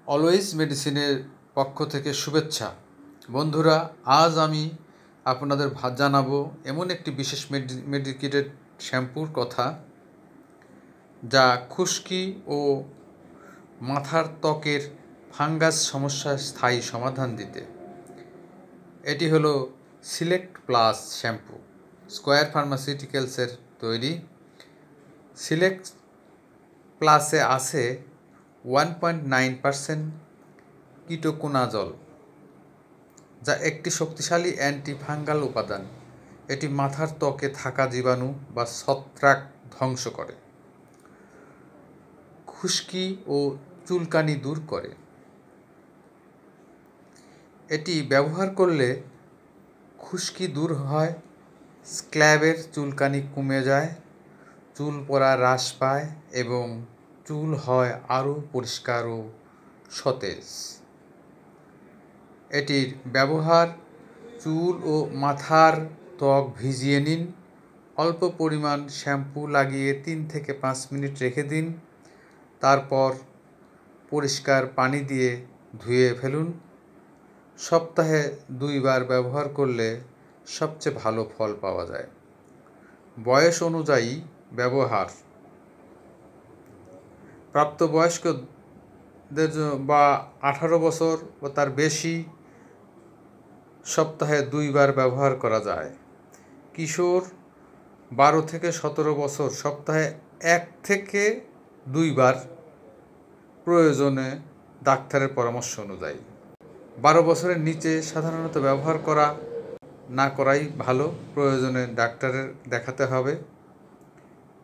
Always মেডিসিনের পক্ষ থেকে শুভেচ্ছা। বন্ধুরা, আজ আমি আপনাদের জানাবো এমন একটি বিশেষ মেডিকেটেড শ্যাম্পুর কথা, যা খুশকি ও মাথার ত্বকের ফাঙ্গাস সমস্যার স্থায়ী সমাধান দিতে। এটি হলো সিলেক্ট প্লাস শ্যাম্পু, স্কয়ার ফার্মাসিউটিক্যালসের তৈরি। সিলেক্ট প্লাসে আছে 1.9% কিটোকোনাজল, যা একটি শক্তিশালী অ্যান্টিফাঙ্গাল উপাদান। এটি মাথার ত্বকে থাকা জীবাণু বা ছত্রাক ধ্বংস করে, খুশকি ও চুলকানি দূর করে। এটি ব্যবহার করলে খুশকি দূর হয়, স্ক্যাল্পের চুলকানি কমে যায়, চুল পড়া হ্রাস পায় এবং চুল হয় আরও পরিষ্কার ও সতেজ। এটির ব্যবহার: চুল ও মাথার ত্বক ভিজিয়ে নিন, অল্প পরিমাণ শ্যাম্পু লাগিয়ে 3 থেকে 5 মিনিট রেখে দিন, তারপর পরিষ্কার পানি দিয়ে ধুয়ে ফেলুন। সপ্তাহে 2 বার ব্যবহার করলে সবচেয়ে ভালো ফল পাওয়া যায়। বয়স অনুযায়ী ব্যবহার: প্রাপ্তবয়স্কদের বা 18 বছর ও তার বেশি সপ্তাহে 2 বার ব্যবহার করা যায়। কিশোর 12 থেকে 17 বছর সপ্তাহে 1 থেকে 2 বার, প্রয়োজনে ডাক্তারের পরামর্শ অনুযায়ী। 12 বছরের নিচে সাধারণত ব্যবহার না করাই ভালো, প্রয়োজনে ডাক্তারের দেখাতে হবে।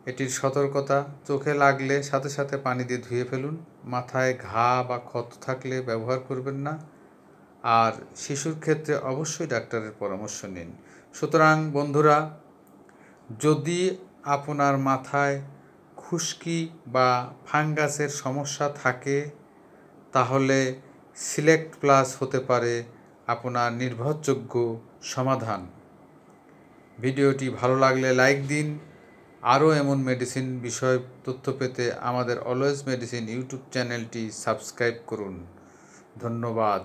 এটির সতর্কতা: চোখে লাগলে সাথে সাথে পানি দিয়ে ধুয়ে ফেলুন। মাথায় ঘা বা ক্ষত থাকলে ব্যবহার করবেন না। আর শিশুর ক্ষেত্রে অবশ্যই ডাক্তারের পরামর্শ নিন। সুতরাং বন্ধুরা, যদি আপনার মাথায় খুশকি বা ফাঙ্গাসের সমস্যা থাকে, তাহলে সিলেক্ট প্লাস হতে পারে আপনার নির্ভরযোগ্য সমাধান। ভিডিওটি ভালো লাগলে লাইক দিন। আরও এমন মেডিসিন বিষয়ক তথ্য পেতে আমাদের অলওয়েজ মেডিসিন ইউটিউব চ্যানেলটি সাবস্ক্রাইব করুন। ধন্যবাদ।